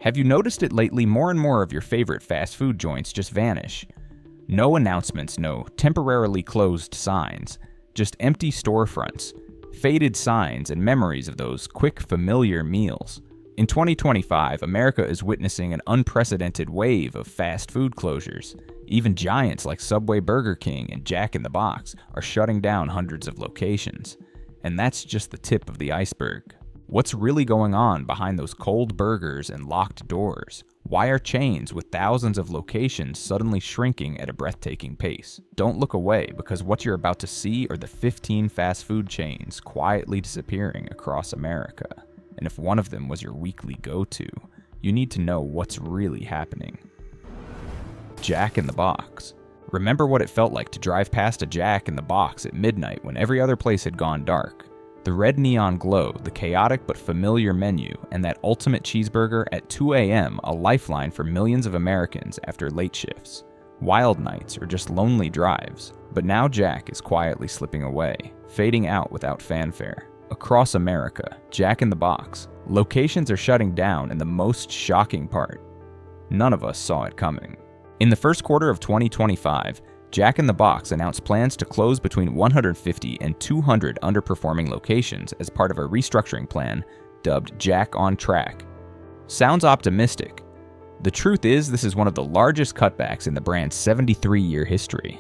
Have you noticed it lately? More and more of your favorite fast food joints just vanish. No announcements, no temporarily closed signs, just empty storefronts, faded signs, and memories of those quick, familiar meals. In 2025, America is witnessing an unprecedented wave of fast food closures. Even giants like Subway, Burger King, and Jack in the Box are shutting down hundreds of locations. And that's just the tip of the iceberg. What's really going on behind those cold burgers and locked doors? Why are chains with thousands of locations suddenly shrinking at a breathtaking pace? Don't look away, because what you're about to see are the 15 fast food chains quietly disappearing across America. And if one of them was your weekly go-to, you need to know what's really happening. Jack in the Box. Remember what it felt like to drive past a Jack in the Box at midnight when every other place had gone dark? The red neon glow, the chaotic but familiar menu, and that ultimate cheeseburger at 2 a.m., a lifeline for millions of Americans after late shifts, wild nights, or just lonely drives. But now Jack is quietly slipping away, fading out without fanfare. Across America, Jack in the Box, locations are shutting down, and the most shocking part, none of us saw it coming. In the first quarter of 2025, Jack in the Box announced plans to close between 150 and 200 underperforming locations as part of a restructuring plan dubbed Jack on Track. Sounds optimistic. The truth is, this is one of the largest cutbacks in the brand's 73-year history.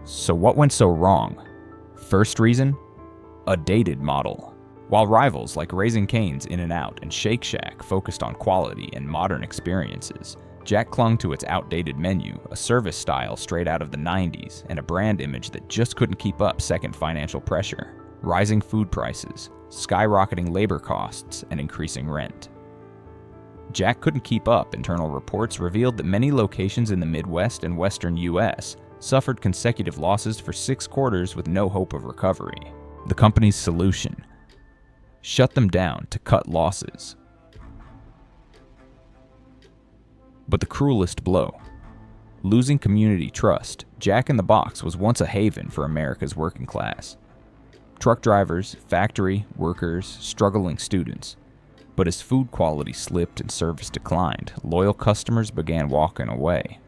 So what went so wrong? First reason? A dated model. While rivals like Raising Cane's In-N-Out and Shake Shack focused on quality and modern experiences, Jack clung to its outdated menu, a service style straight out of the 90s, and a brand image that just couldn't keep up second financial pressure, rising food prices, skyrocketing labor costs, and increasing rent. Jack couldn't keep up. Internal reports revealed that many locations in the Midwest and Western U.S. suffered consecutive losses for 6 quarters with no hope of recovery. The company's solution: shut them down to cut losses. But the cruelest blow: losing community trust. Jack in the Box was once a haven for America's working class. Truck drivers, factory workers, struggling students. But as food quality slipped and service declined, loyal customers began walking away.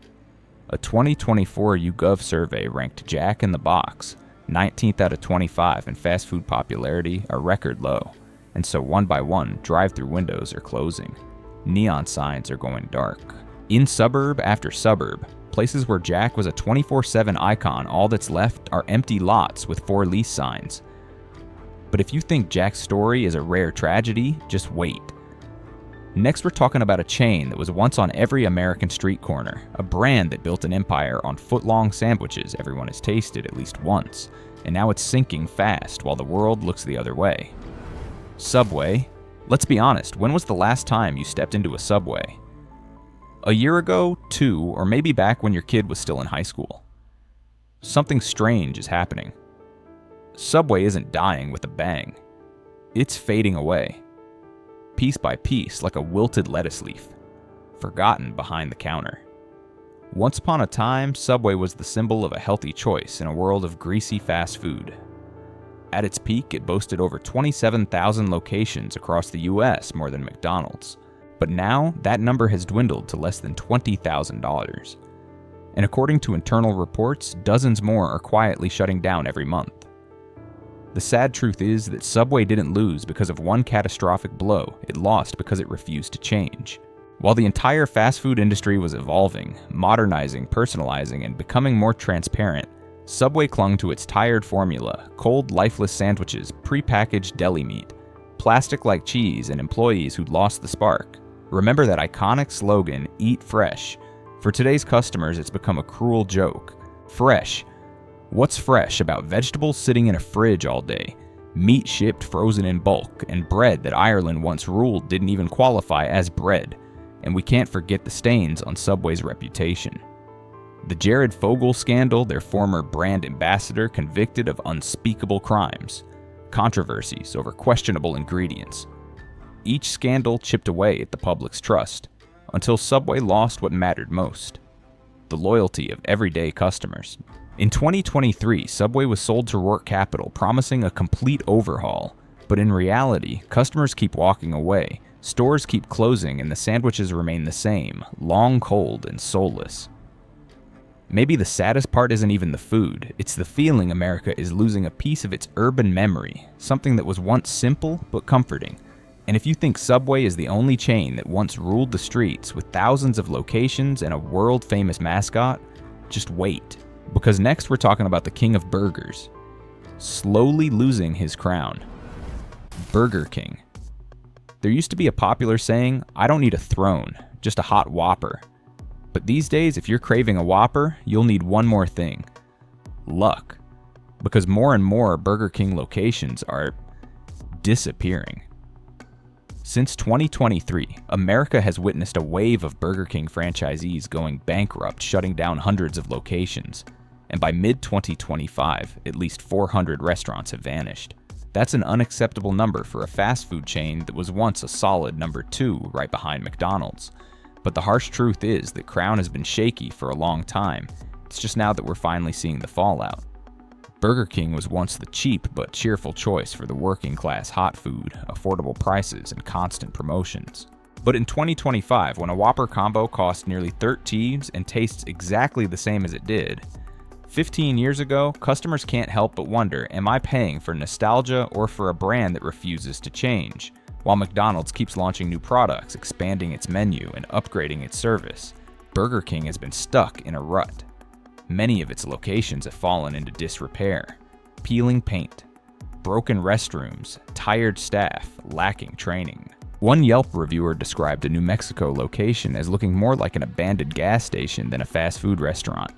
A 2024 YouGov survey ranked Jack in the Box 19th out of 25 in fast food popularity, a record low. And so one by one, drive-through windows are closing. Neon signs are going dark. In suburb after suburb, places where Jack was a 24/7 icon, all that's left are empty lots with for lease signs. But if you think Jack's story is a rare tragedy, just wait. Next, we're talking about a chain that was once on every American street corner, a brand that built an empire on foot-long sandwiches everyone has tasted at least once, and now it's sinking fast while the world looks the other way. Subway. Let's be honest, when was the last time you stepped into a Subway? A year ago, 2, or maybe back when your kid was still in high school. Something strange is happening. Subway isn't dying with a bang. It's fading away, piece by piece, like a wilted lettuce leaf, forgotten behind the counter. Once upon a time, Subway was the symbol of a healthy choice in a world of greasy fast food. At its peak, it boasted over 27,000 locations across the US, more than McDonald's. But now, that number has dwindled to less than $20,000. And according to internal reports, dozens more are quietly shutting down every month. The sad truth is that Subway didn't lose because of one catastrophic blow, it lost because it refused to change. While the entire fast food industry was evolving, modernizing, personalizing, and becoming more transparent, Subway clung to its tired formula: cold, lifeless sandwiches, prepackaged deli meat, plastic-like cheese, and employees who'd lost the spark. Remember that iconic slogan, "Eat fresh." For today's customers, it's become a cruel joke. Fresh. What's fresh about vegetables sitting in a fridge all day, meat shipped frozen in bulk, and bread that Ireland once ruled didn't even qualify as bread? And we can't forget the stains on Subway's reputation. The Jared Fogle scandal, their former brand ambassador convicted of unspeakable crimes, controversies over questionable ingredients. Each scandal chipped away at the public's trust, until Subway lost what mattered most: the loyalty of everyday customers. In 2023, Subway was sold to Roark Capital, promising a complete overhaul, but in reality, customers keep walking away, Stores keep closing and the sandwiches remain the same, long cold and soulless. Maybe the saddest part isn't even the food, it's the feeling America is losing a piece of its urban memory, something that was once simple but comforting. And if you think Subway is the only chain that once ruled the streets with thousands of locations and a world-famous mascot, just wait. Because next we're talking about the king of burgers, slowly losing his crown. Burger King. There used to be a popular saying, "I don't need a throne, just a hot Whopper." But these days, if you're craving a Whopper, you'll need one more thing: luck. Because more and more Burger King locations are disappearing. Since 2023, America has witnessed a wave of Burger King franchisees going bankrupt, shutting down hundreds of locations. And by mid-2025, at least 400 restaurants have vanished. That's an unacceptable number for a fast food chain that was once a solid number 2 right behind McDonald's. But the harsh truth is that Crown has been shaky for a long time. It's just now that we're finally seeing the fallout. Burger King was once the cheap but cheerful choice for the working class hot food, affordable prices, and constant promotions. But in 2025, when a Whopper combo costs nearly $13 and tastes exactly the same as it did, 15 years ago, customers can't help but wonder, am I paying for nostalgia or for a brand that refuses to change? While McDonald's keeps launching new products, expanding its menu, and upgrading its service, Burger King has been stuck in a rut. Many of its locations have fallen into disrepair. Peeling paint, broken restrooms, tired staff, lacking training. One Yelp reviewer described a New Mexico location as looking more like an abandoned gas station than a fast food restaurant.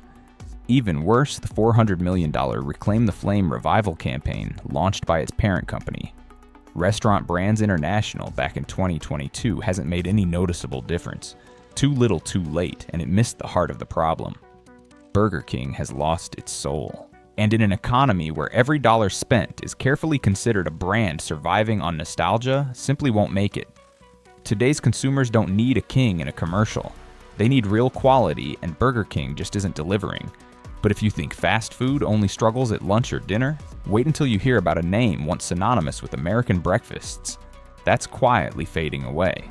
Even worse, the $400 million Reclaim the Flame revival campaign launched by its parent company, Restaurant Brands International, back in 2022 hasn't made any noticeable difference. Too little too late, and it missed the heart of the problem. Burger King has lost its soul. And in an economy where every dollar spent is carefully considered a brand surviving on nostalgia, simply won't make it. Today's consumers don't need a king in a commercial. They need real quality, and Burger King just isn't delivering. But if you think fast food only struggles at lunch or dinner, wait until you hear about a name once synonymous with American breakfasts. That's quietly fading away.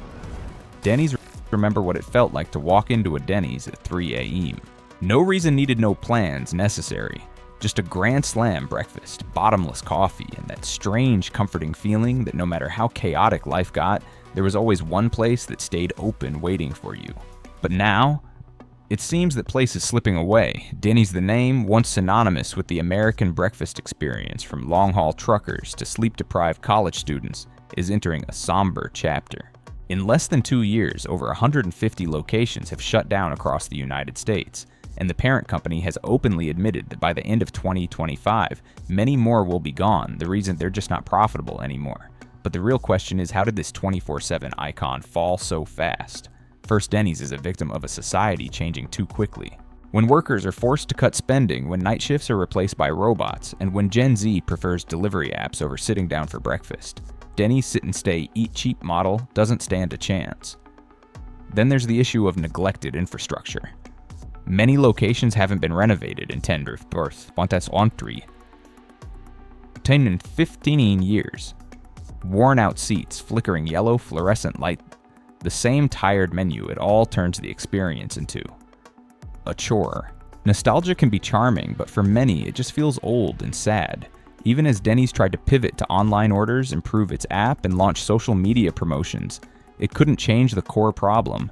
Dennys remember what it felt like to walk into a Dennys at 3 a.m. No reason needed, no plans necessary. Just a grand slam breakfast, bottomless coffee, and that strange, comforting feeling that no matter how chaotic life got, there was always one place that stayed open waiting for you. But now, it seems that place is slipping away. Dennys, the name, once synonymous with the American breakfast experience from long-haul truckers to sleep-deprived college students, is entering a somber chapter. In less than 2 years, over 150 locations have shut down across the United States, and the parent company has openly admitted that by the end of 2025, many more will be gone, the reason they're just not profitable anymore. But the real question is, how did this 24/7 icon fall so fast? First, Dennys is a victim of a society changing too quickly. When workers are forced to cut spending, when night shifts are replaced by robots, and when Gen Z prefers delivery apps over sitting down for breakfast, Dennys' sit and stay, eat cheap model doesn't stand a chance. Then there's the issue of neglected infrastructure. Many locations haven't been renovated in 10 or 15 years. Worn out seats, flickering yellow fluorescent light, the same tired menu, it all turns the experience into a chore. Nostalgia can be charming, but for many, it just feels old and sad. Even as Dennys tried to pivot to online orders, improve its app, and launch social media promotions, it couldn't change the core problem.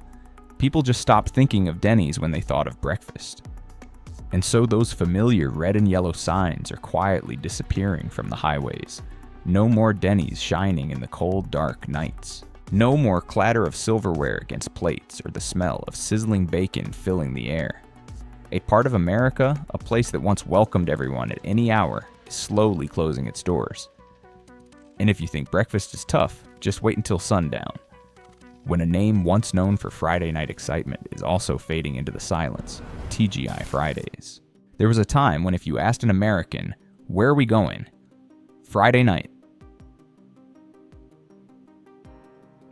People just stopped thinking of Dennys when they thought of breakfast. And so those familiar red and yellow signs are quietly disappearing from the highways. No more Dennys shining in the cold, dark nights. No more clatter of silverware against plates or the smell of sizzling bacon filling the air. A part of America, a place that once welcomed everyone at any hour, is slowly closing its doors. And if you think breakfast is tough, just wait until sundown, when a name once known for Friday night excitement is also fading into the silence: TGI Fridays. There was a time when if you asked an American, "Where are we going?" Friday night.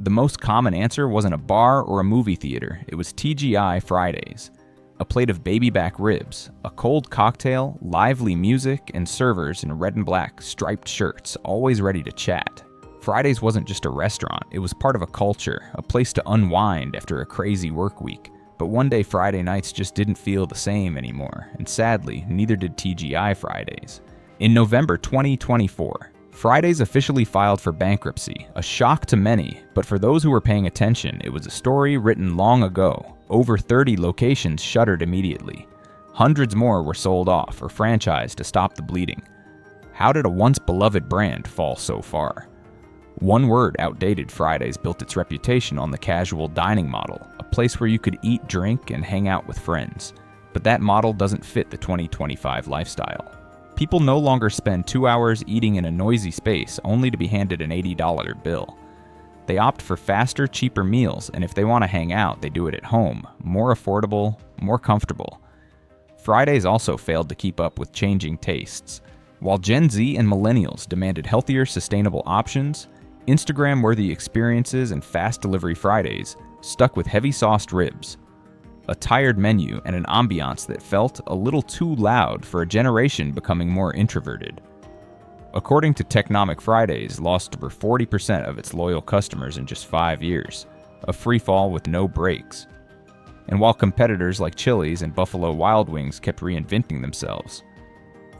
The most common answer wasn't a bar or a movie theater, it was TGI Fridays. A plate of baby back ribs, a cold cocktail, lively music, and servers in red and black striped shirts, always ready to chat. Fridays wasn't just a restaurant, it was part of a culture, a place to unwind after a crazy work week. But one day Friday nights just didn't feel the same anymore, and sadly, neither did TGI Fridays. In November 2024, Fridays officially filed for bankruptcy, a shock to many, but for those who were paying attention, it was a story written long ago. Over 30 locations shuttered immediately. Hundreds more were sold off or franchised to stop the bleeding. How did a once beloved brand fall so far? One word, outdated. Fridays built its reputation on the casual dining model, a place where you could eat, drink, and hang out with friends. But that model doesn't fit the 2025 lifestyle. People no longer spend 2 hours eating in a noisy space only to be handed an $80 bill. They opt for faster, cheaper meals, and if they want to hang out, they do it at home, more affordable, more comfortable. Fridays also failed to keep up with changing tastes. While Gen Z and millennials demanded healthier, sustainable options, Instagram-worthy experiences and fast delivery Fridays stuck with heavy-sauced ribs, a tired menu, and an ambiance that felt a little too loud for a generation becoming more introverted. According to Technomic, Fridays lost over 40% of its loyal customers in just 5 years, a free fall with no breaks. And while competitors like Chili's and Buffalo Wild Wings kept reinventing themselves,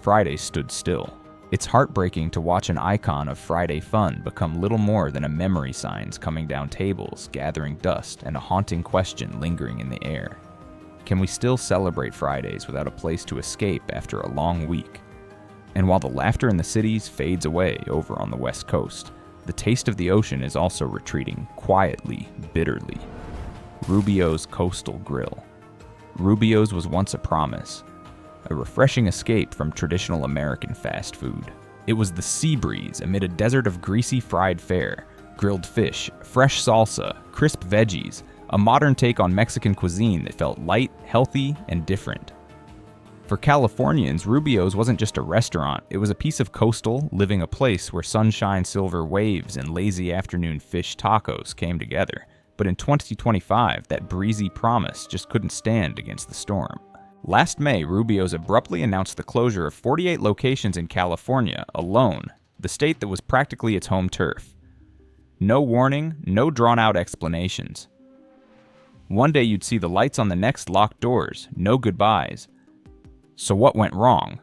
Fridays stood still. It's heartbreaking to watch an icon of Friday fun become little more than a memory signs coming down tables, gathering dust, and a haunting question lingering in the air. Can we still celebrate Fridays without a place to escape after a long week? And while the laughter in the cities fades away over on the West Coast, the taste of the ocean is also retreating, quietly, bitterly. Rubios Coastal Grill. Rubios was once a promise, a refreshing escape from traditional American fast food. It was the sea breeze amid a desert of greasy fried fare, grilled fish, fresh salsa, crisp veggies, a modern take on Mexican cuisine that felt light, healthy, and different. For Californians, Rubios wasn't just a restaurant, it was a piece of coastal, living a place where sunshine, silver waves, and lazy afternoon fish tacos came together. But in 2025, that breezy promise just couldn't stand against the storm. Last May, Rubios abruptly announced the closure of 48 locations in California alone, the state that was practically its home turf. No warning, no drawn-out explanations. One day you'd see the lights on the next locked doors, no goodbyes. So what went wrong?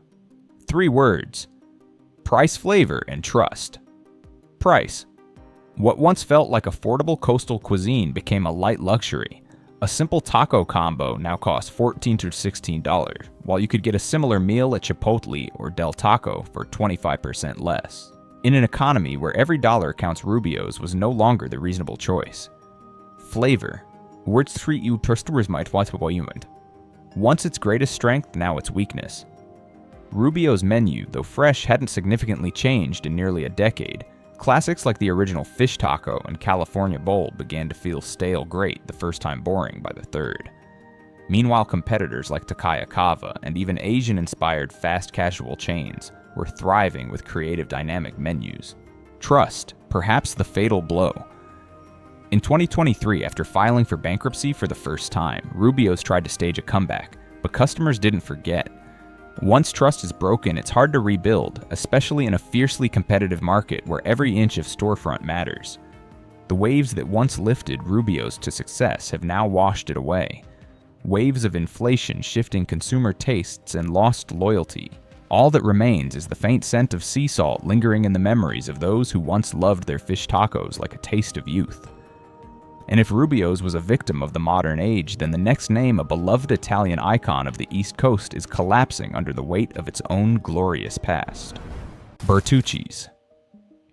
3 words: price, flavor, and trust. Price. What once felt like affordable coastal cuisine became a light luxury. A simple taco combo now costs $14 to $16, while you could get a similar meal at Chipotle or Del Taco for 25% less. In an economy where every dollar counts, Rubios was no longer the reasonable choice. Flavor. Words treat you touristourismite wat. Once its greatest strength, now its weakness. Rubios' menu, though fresh, hadn't significantly changed in nearly a decade. Classics like the original fish taco and California bowl began to feel stale great the first time, boring by the third. Meanwhile, competitors like Takaya Kava and even Asian-inspired fast casual chains were thriving with creative, dynamic menus. Trust, perhaps the fatal blow. In 2023, after filing for bankruptcy for the first time, Rubios tried to stage a comeback, but customers didn't forget. Once trust is broken, it's hard to rebuild, especially in a fiercely competitive market where every inch of storefront matters. The waves that once lifted Rubios to success have now washed it away. Waves of inflation shifting consumer tastes and lost loyalty. All that remains is the faint scent of sea salt lingering in the memories of those who once loved their fish tacos like a taste of youth. And if Rubios was a victim of the modern age, then the next name, a beloved Italian icon of the East Coast, is collapsing under the weight of its own glorious past. Bertuccis.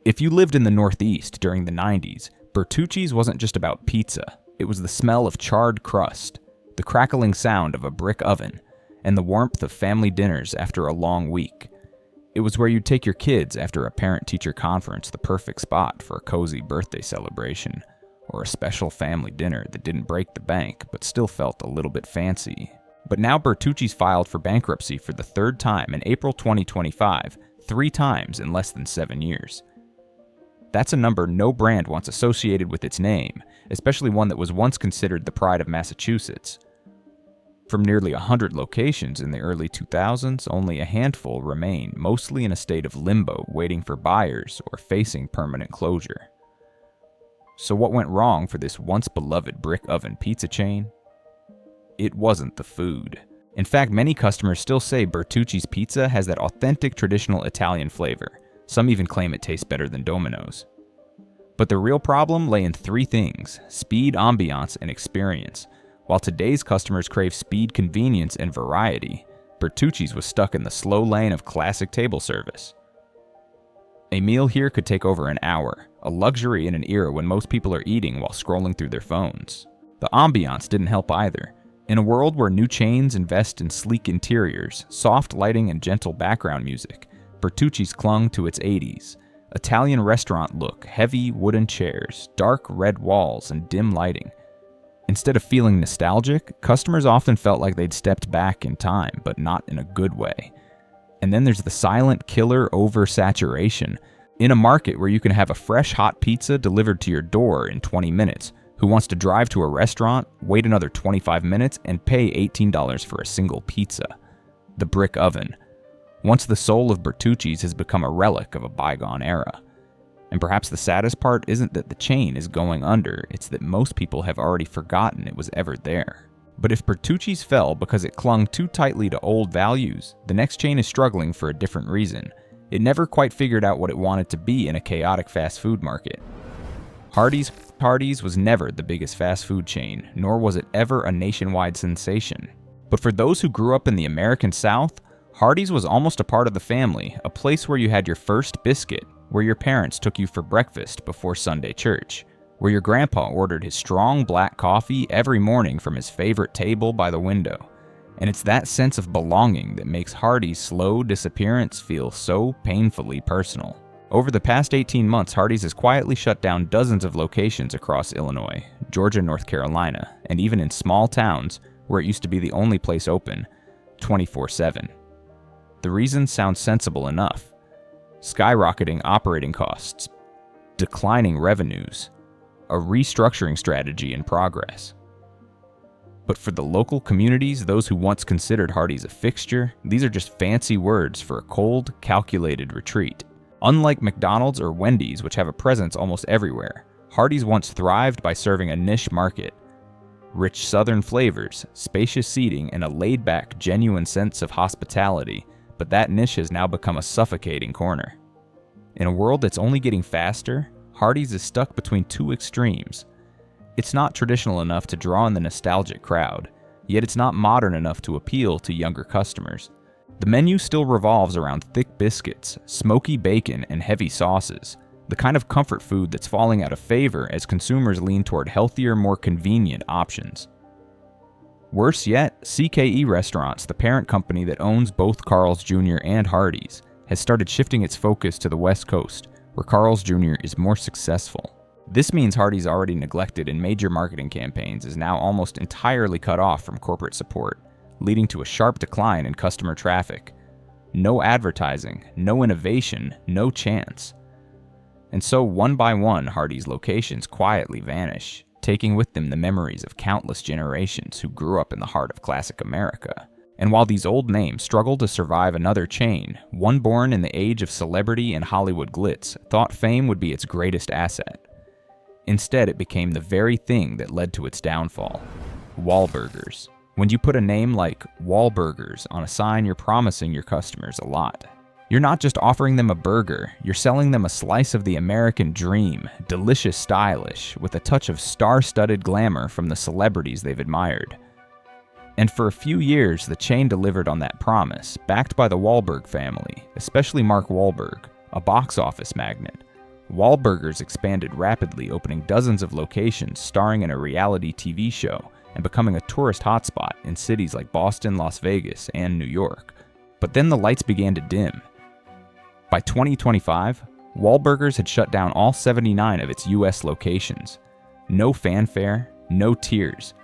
If you lived in the Northeast during the 90s, Bertuccis wasn't just about pizza. It was the smell of charred crust, the crackling sound of a brick oven, and the warmth of family dinners after a long week. It was where you'd take your kids after a parent-teacher conference, the perfect spot for a cozy birthday celebration, or a special family dinner that didn't break the bank but still felt a little bit fancy. But now Bertuccis filed for bankruptcy for the 3rd time in April 2025, 3 times in less than 7 years. That's a number no brand wants associated with its name, especially one that was once considered the pride of Massachusetts. From nearly 100 locations in the early 2000s, only a handful remain, mostly in a state of limbo, waiting for buyers or facing permanent closure. So what went wrong for this once beloved brick oven pizza chain? It wasn't the food. In fact, many customers still say Bertucci's pizza has that authentic traditional Italian flavor. Some even claim it tastes better than Domino's. But the real problem lay in three things: speed, ambiance, and experience. While today's customers crave speed, convenience, and variety, Bertucci's was stuck in the slow lane of classic table service. A meal here could take over an hour, a luxury in an era when most people are eating while scrolling through their phones. The ambiance didn't help either. In a world where new chains invest in sleek interiors, soft lighting, and gentle background music, Bertucci's clung to its 80s. Italian restaurant look, heavy wooden chairs, dark red walls, and dim lighting. Instead of feeling nostalgic, customers often felt like they'd stepped back in time, but not in a good way. And then there's the silent killer oversaturation. In a market where you can have a fresh hot pizza delivered to your door in 20 minutes, who wants to drive to a restaurant, wait another 25 minutes, and pay $18 for a single pizza? The brick oven. Once the soul of Bertucci's has become a relic of a bygone era. And perhaps the saddest part isn't that the chain is going under, it's that most people have already forgotten it was ever there. But if Bertucci's fell because it clung too tightly to old values, the next chain is struggling for a different reason. It never quite figured out what it wanted to be in a chaotic fast food market. Hardees was never the biggest fast food chain, nor was it ever a nationwide sensation. But for those who grew up in the American South, Hardees was almost a part of the family, a place where you had your first biscuit, where your parents took you for breakfast before Sunday church, where your grandpa ordered his strong black coffee every morning from his favorite table by the window. And it's that sense of belonging that makes Hardees' slow disappearance feel so painfully personal. Over the past 18 months, Hardees has quietly shut down dozens of locations across Illinois, Georgia, North Carolina, and even in small towns where it used to be the only place open, 24/7. The reasons sound sensible enough. Skyrocketing operating costs, declining revenues, a restructuring strategy in progress. But for the local communities, those who once considered Hardees a fixture, these are just fancy words for a cold, calculated retreat. Unlike McDonald's or Wendy's, which have a presence almost everywhere, Hardees once thrived by serving a niche market. Rich southern flavors, spacious seating, and a laid-back, genuine sense of hospitality, but that niche has now become a suffocating corner. In a world that's only getting faster, Hardees is stuck between two extremes. It's not traditional enough to draw in the nostalgic crowd, yet it's not modern enough to appeal to younger customers. The menu still revolves around thick biscuits, smoky bacon, and heavy sauces, the kind of comfort food that's falling out of favor as consumers lean toward healthier, more convenient options. Worse yet, CKE Restaurants, the parent company that owns both Carl's Jr. and Hardees, has started shifting its focus to the West Coast, where Carl's Jr. is more successful. This means Hardees, already neglected in major marketing campaigns, is now almost entirely cut off from corporate support, leading to a sharp decline in customer traffic. No advertising, no innovation, no chance. And so one by one, Hardees locations quietly vanish, taking with them the memories of countless generations who grew up in the heart of classic America. And while these old names struggle to survive another chain, one born in the age of celebrity and Hollywood glitz thought fame would be its greatest asset. Instead, it became the very thing that led to its downfall: Wahberers. When you put a name like Wahberers on a sign, you're promising your customers a lot. You're not just offering them a burger, you're selling them a slice of the American dream, delicious, stylish, with a touch of star-studded glamour from the celebrities they've admired. And for a few years, the chain delivered on that promise, backed by the Wahlberg family, especially Mark Wahlberg, a box office magnate. Wahberers expanded rapidly, opening dozens of locations, starring in a reality TV show, and becoming a tourist hotspot in cities like Boston, Las Vegas, and New York. But then the lights began to dim. By 2025, Wahberers had shut down all 79 of its US locations. No fanfare, no tears.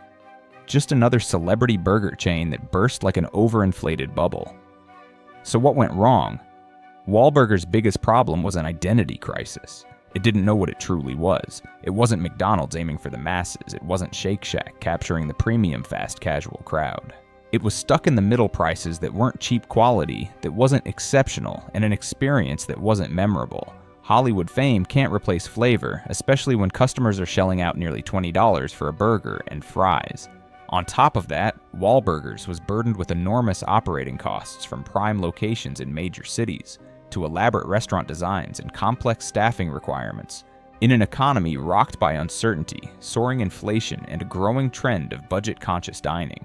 Just another celebrity burger chain that burst like an overinflated bubble. So what went wrong? Wahberers' biggest problem was an identity crisis. It didn't know what it truly was. It wasn't McDonald's aiming for the masses. It wasn't Shake Shack capturing the premium fast casual crowd. It was stuck in the middle prices that weren't cheap quality, that wasn't exceptional, and an experience that wasn't memorable. Hollywood fame can't replace flavor, especially when customers are shelling out nearly $20 for a burger and fries. On top of that, Wahberers was burdened with enormous operating costs from prime locations in major cities, to elaborate restaurant designs and complex staffing requirements. In an economy rocked by uncertainty, soaring inflation, and a growing trend of budget-conscious dining,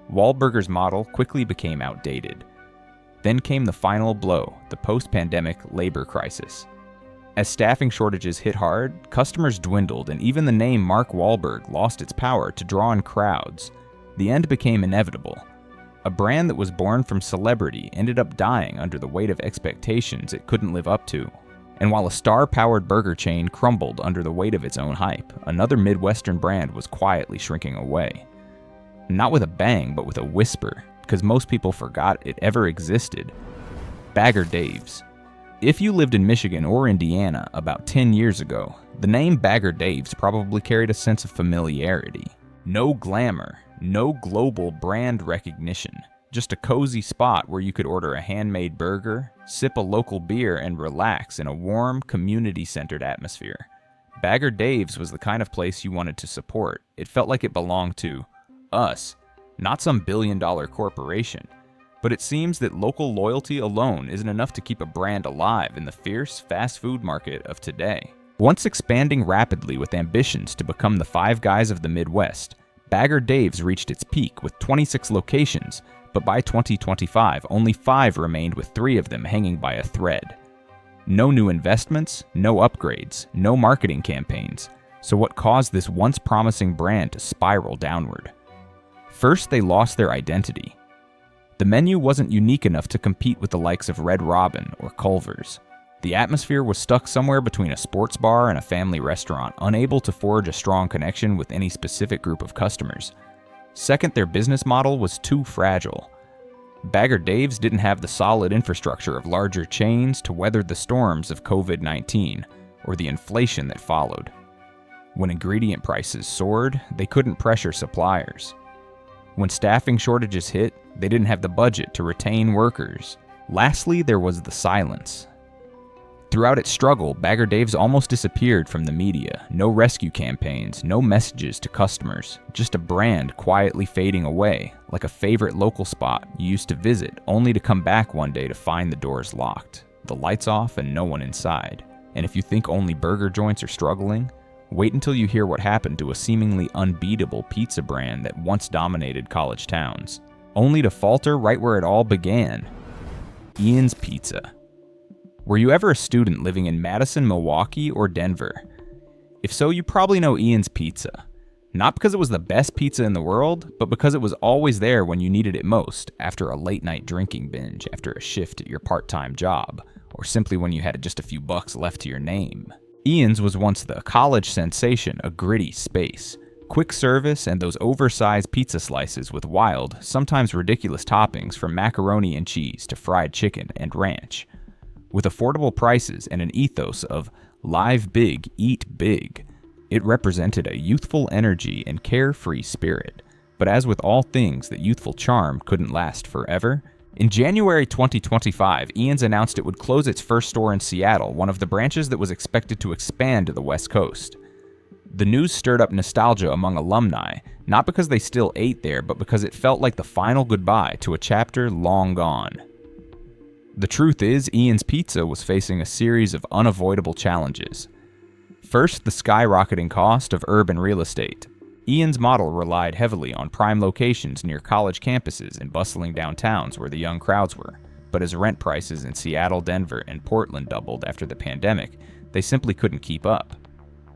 Wahberers' model quickly became outdated. Then came the final blow, the post-pandemic labor crisis. As staffing shortages hit hard, customers dwindled, and even the name Mark Wahlberg lost its power to draw in crowds. The end became inevitable. A brand that was born from celebrity ended up dying under the weight of expectations it couldn't live up to. And while a star-powered burger chain crumbled under the weight of its own hype, another Midwestern brand was quietly shrinking away. Not with a bang, but with a whisper, because most people forgot it ever existed. Bagger Dave's. If you lived in Michigan or Indiana about 10 years ago, the name Bagger Dave's probably carried a sense of familiarity. No glamour, no global brand recognition, just a cozy spot where you could order a handmade burger, sip a local beer, and relax in a warm, community-centered atmosphere. Bagger Dave's was the kind of place you wanted to support. It felt like it belonged to us, not some billion-dollar corporation. But it seems that local loyalty alone isn't enough to keep a brand alive in the fierce fast food market of today. Once expanding rapidly with ambitions to become the Five Guys of the Midwest, Bagger Dave's reached its peak with 26 locations, but by 2025, only 5 remained, with 3 of them hanging by a thread. No new investments, no upgrades, no marketing campaigns. So what caused this once promising brand to spiral downward? First, they lost their identity. The menu wasn't unique enough to compete with the likes of Red Robin or Culver's. The atmosphere was stuck somewhere between a sports bar and a family restaurant, unable to forge a strong connection with any specific group of customers. Second, their business model was too fragile. Bagger Dave's didn't have the solid infrastructure of larger chains to weather the storms of COVID-19 or the inflation that followed. When ingredient prices soared, they couldn't pressure suppliers. When staffing shortages hit, they didn't have the budget to retain workers. Lastly, there was the silence. Throughout its struggle, Bagger Dave's almost disappeared from the media. No rescue campaigns, no messages to customers, just a brand quietly fading away, like a favorite local spot you used to visit, only to come back one day to find the doors locked, the lights off, and no one inside. And if you think only burger joints are struggling, wait until you hear what happened to a seemingly unbeatable pizza brand that once dominated college towns, only to falter right where it all began. Ian's Pizza. Were you ever a student living in Madison, Milwaukee, or Denver? If so, you probably know Ian's Pizza. Not because it was the best pizza in the world, but because it was always there when you needed it most, after a late-night drinking binge, after a shift at your part-time job, or simply when you had just a few bucks left to your name. Ian's was once the college sensation, a gritty space. Quick service and those oversized pizza slices with wild, sometimes ridiculous toppings from macaroni and cheese to fried chicken and ranch. With affordable prices and an ethos of live big, eat big, it represented a youthful energy and carefree spirit. But as with all things, that youthful charm couldn't last forever. In January 2025, Ian's announced it would close its first store in Seattle, one of the branches that was expected to expand to the West Coast. The news stirred up nostalgia among alumni, not because they still ate there, but because it felt like the final goodbye to a chapter long gone. The truth is, Ian's Pizza was facing a series of unavoidable challenges. First, the skyrocketing cost of urban real estate. Ian's model relied heavily on prime locations near college campuses and bustling downtowns where the young crowds were. But as rent prices in Seattle, Denver, and Portland doubled after the pandemic, they simply couldn't keep up.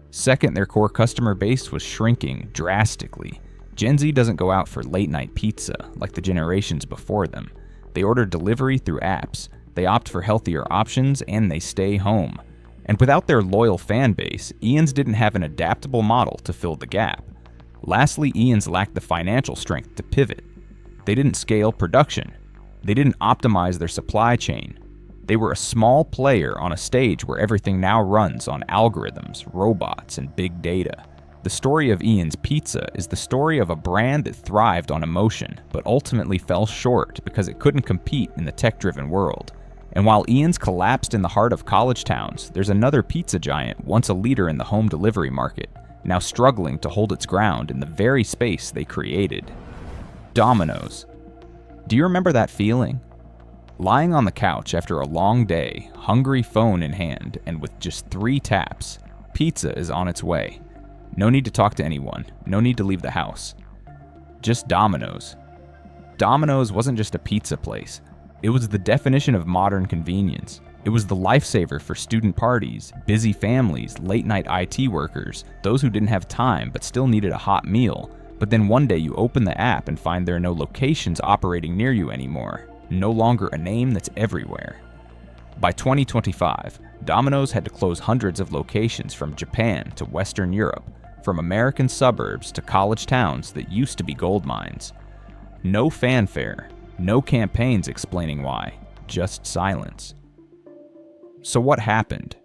Second, their core customer base was shrinking drastically. Gen Z doesn't go out for late-night pizza like the generations before them. They order delivery through apps, they opt for healthier options, and they stay home. And without their loyal fan base, Ian's didn't have an adaptable model to fill the gap. Lastly, Ian's lacked the financial strength to pivot. They didn't scale production. They didn't optimize their supply chain. They were a small player on a stage where everything now runs on algorithms, robots, and big data. The story of Ian's Pizza is the story of a brand that thrived on emotion, but ultimately fell short because it couldn't compete in the tech-driven world. And while Ian's collapsed in the heart of college towns, there's another pizza giant, once a leader in the home delivery market, now struggling to hold its ground in the very space they created. Domino's. Do you remember that feeling? Lying on the couch after a long day, hungry phone in hand, and with just 3 taps, pizza is on its way. No need to talk to anyone, no need to leave the house. Just Domino's. Domino's wasn't just a pizza place. It was the definition of modern convenience. It was the lifesaver for student parties, busy families, late-night IT workers, those who didn't have time but still needed a hot meal. But then one day you open the app and find there are no locations operating near you anymore. No longer a name that's everywhere. By 2025, Domino's had to close hundreds of locations from Japan to Western Europe, from American suburbs to college towns that used to be gold mines. No fanfare, no campaigns explaining why, just silence. So what happened?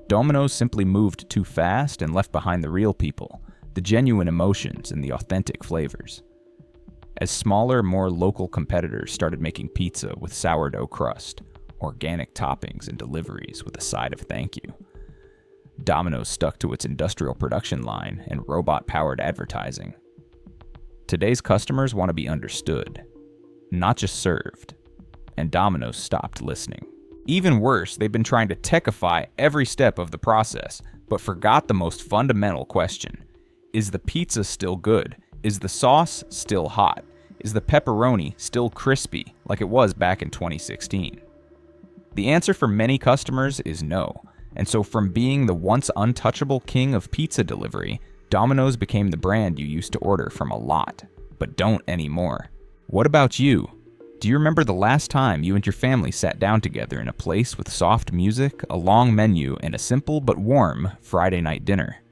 Domino's simply moved too fast and left behind the real people, the genuine emotions and the authentic flavors. As smaller, more local competitors started making pizza with sourdough crust, organic toppings, and deliveries with a side of thank you, Domino's stuck to its industrial production line and robot-powered advertising. Today's customers want to be understood, not just served, and Domino's stopped listening. Even worse, they've been trying to techify every step of the process, but forgot the most fundamental question. Is the pizza still good? Is the sauce still hot? Is the pepperoni still crispy like it was back in 2016? The answer for many customers is no. And so from being the once untouchable king of pizza delivery, Domino's became the brand you used to order from a lot, but don't anymore. What about you? Do you remember the last time you and your family sat down together in a place with soft music, a long menu, and a simple but warm Friday night dinner?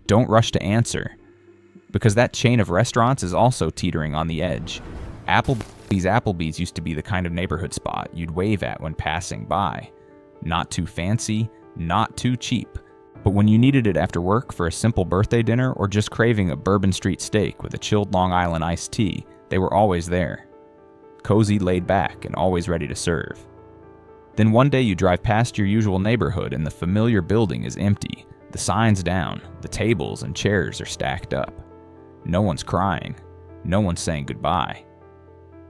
Don't rush to answer, because that chain of restaurants is also teetering on the edge. Applebees used to be the kind of neighborhood spot you'd wave at when passing by. Not too fancy, not too cheap, but when you needed it after work for a simple birthday dinner or just craving a Bourbon Street steak with a chilled Long Island iced tea, they were always there. Cozy, laid back, and always ready to serve. Then one day you drive past your usual neighborhood and the familiar building is empty, the signs down, the tables and chairs are stacked up. No one's crying, no one's saying goodbye.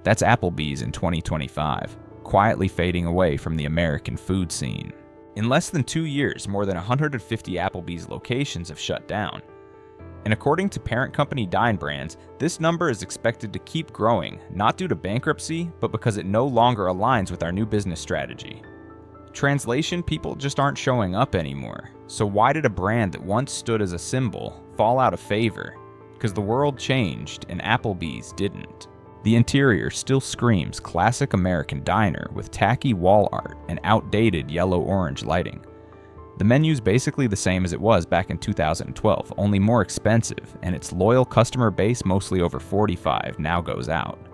That's Applebees in 2025, quietly fading away from the American food scene. In less than 2 years, more than 150 Applebee's locations have shut down. And according to parent company Dine Brands, this number is expected to keep growing, not due to bankruptcy, but because it no longer aligns with our new business strategy. Translation, people just aren't showing up anymore. So why did a brand that once stood as a symbol fall out of favor? Because the world changed and Applebee's didn't. The interior still screams classic American diner with tacky wall art and outdated yellow-orange lighting. The menu's basically the same as it was back in 2012, only more expensive, and its loyal customer base, mostly over 45, now goes out.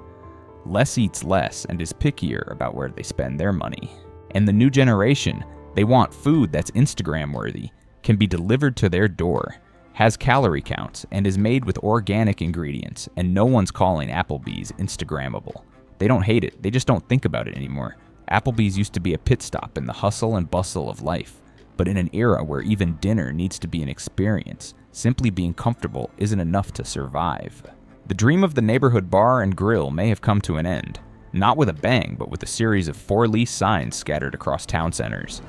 Less eats less and is pickier about where they spend their money. And the new generation, they want food that's Instagram-worthy, can be delivered to their door, has calorie counts, and is made with organic ingredients, and no one's calling Applebee's Instagrammable. They don't hate it, they just don't think about it anymore. Applebee's used to be a pit stop in the hustle and bustle of life, but in an era where even dinner needs to be an experience, simply being comfortable isn't enough to survive. The dream of the neighborhood bar and grill may have come to an end, not with a bang, but with a series of for-lease signs scattered across town centers.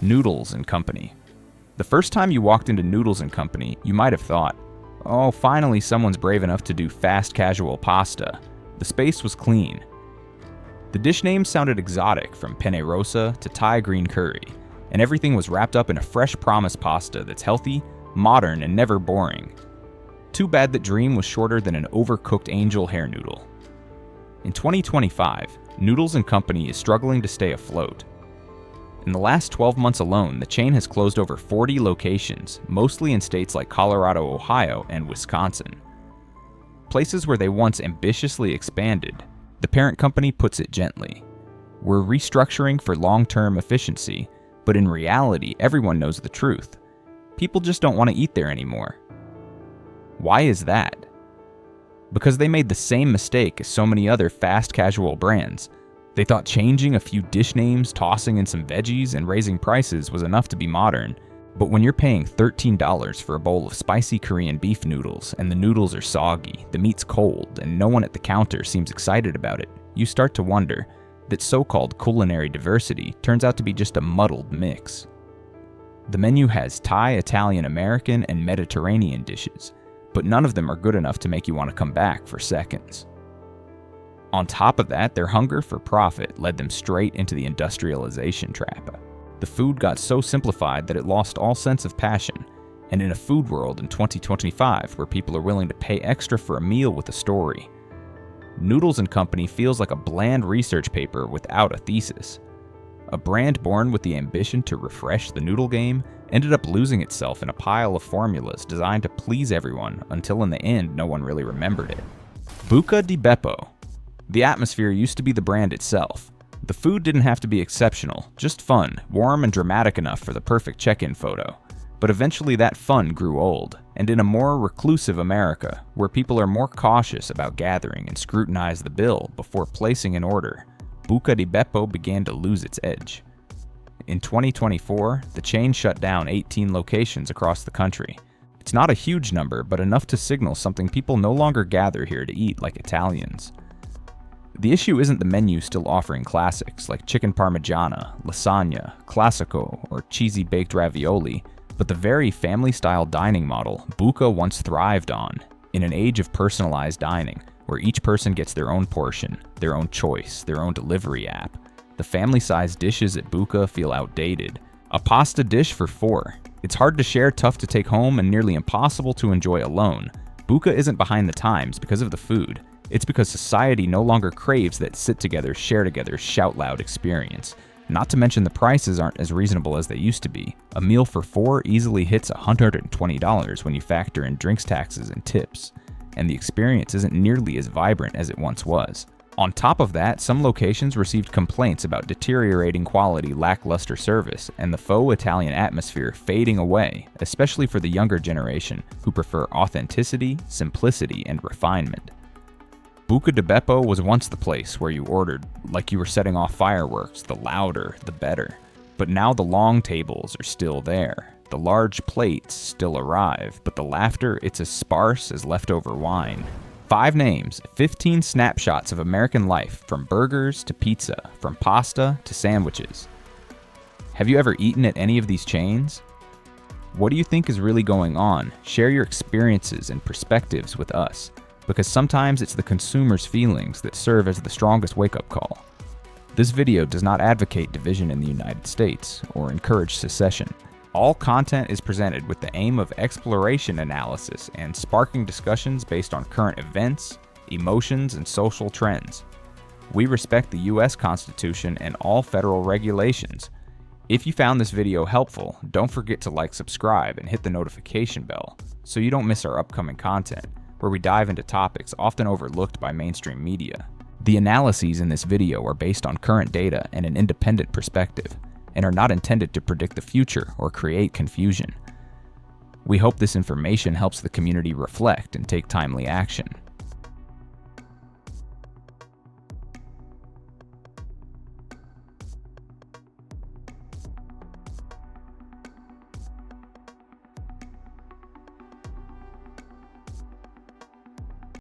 Noodles and Company. The first time you walked into Noodles and Company, you might have thought, oh, finally someone's brave enough to do fast casual pasta. The space was clean. The dish names sounded exotic, from penne rosa to Thai green curry, and everything was wrapped up in a fresh promise pasta that's healthy, modern, and never boring. Too bad that dream was shorter than an overcooked angel hair noodle. In 2025, Noodles and Company is struggling to stay afloat. In the last 12 months alone, the chain has closed over 40 locations, mostly in states like Colorado, Ohio, and Wisconsin. Places where they once ambitiously expanded. The parent company puts it gently. We're restructuring for long-term efficiency, but in reality, everyone knows the truth. People just don't want to eat there anymore. Why is that? Because they made the same mistake as so many other fast casual brands. They thought changing a few dish names, tossing in some veggies, and raising prices was enough to be modern. But when you're paying $13 for a bowl of spicy Korean beef noodles, and the noodles are soggy, the meat's cold, and no one at the counter seems excited about it, you start to wonder that so-called culinary diversity turns out to be just a muddled mix. The menu has Thai, Italian, American, and Mediterranean dishes, but none of them are good enough to make you want to come back for seconds. On top of that, their hunger for profit led them straight into the industrialization trap. The food got so simplified that it lost all sense of passion, and in a food world in 2025 where people are willing to pay extra for a meal with a story, Noodles and Company feels like a bland research paper without a thesis. A brand born with the ambition to refresh the noodle game ended up losing itself in a pile of formulas designed to please everyone until in the end no one really remembered it. Buca di Beppo. The atmosphere used to be the brand itself. The food didn't have to be exceptional, just fun, warm and dramatic enough for the perfect check-in photo. But eventually that fun grew old, and in a more reclusive America, where people are more cautious about gathering and scrutinize the bill before placing an order, Buca di Beppo began to lose its edge. In 2024, the chain shut down 18 locations across the country. It's not a huge number, but enough to signal something people no longer gather here to eat like Italians. The issue isn't the menu still offering classics like chicken parmigiana, lasagna, classico, or cheesy baked ravioli, but the very family-style dining model Buca once thrived on. In an age of personalized dining, where each person gets their own portion, their own choice, their own delivery app, the family-sized dishes at Buca feel outdated. A pasta dish for 4. It's hard to share, tough to take home, and nearly impossible to enjoy alone. Buca isn't behind the times because of the food. It's because society no longer craves that sit together, share together, shout loud experience. Not to mention the prices aren't as reasonable as they used to be. A meal for 4 easily hits $120 when you factor in drinks, taxes, and tips. And the experience isn't nearly as vibrant as it once was. On top of that, some locations received complaints about deteriorating quality, lackluster service, and the faux Italian atmosphere fading away, especially for the younger generation who prefer authenticity, simplicity, and refinement. Buca di Beppo was once the place where you ordered like you were setting off fireworks, the louder, the better. But now the long tables are still there. The large plates still arrive, but the laughter, it's as sparse as leftover wine. 5 names, 15 snapshots of American life, from burgers to pizza, from pasta to sandwiches. Have you ever eaten at any of these chains? What do you think is really going on? Share your experiences and perspectives with us, because sometimes it's the consumer's feelings that serve as the strongest wake-up call. This video does not advocate division in the United States or encourage secession. All content is presented with the aim of exploration analysis and sparking discussions based on current events, emotions, and social trends. We respect the U.S. Constitution and all federal regulations. If you found this video helpful, don't forget to like, subscribe, and hit the notification bell so you don't miss our upcoming content, where we dive into topics often overlooked by mainstream media. The analyses in this video are based on current data and an independent perspective, and are not intended to predict the future or create confusion. We hope this information helps the community reflect and take timely action.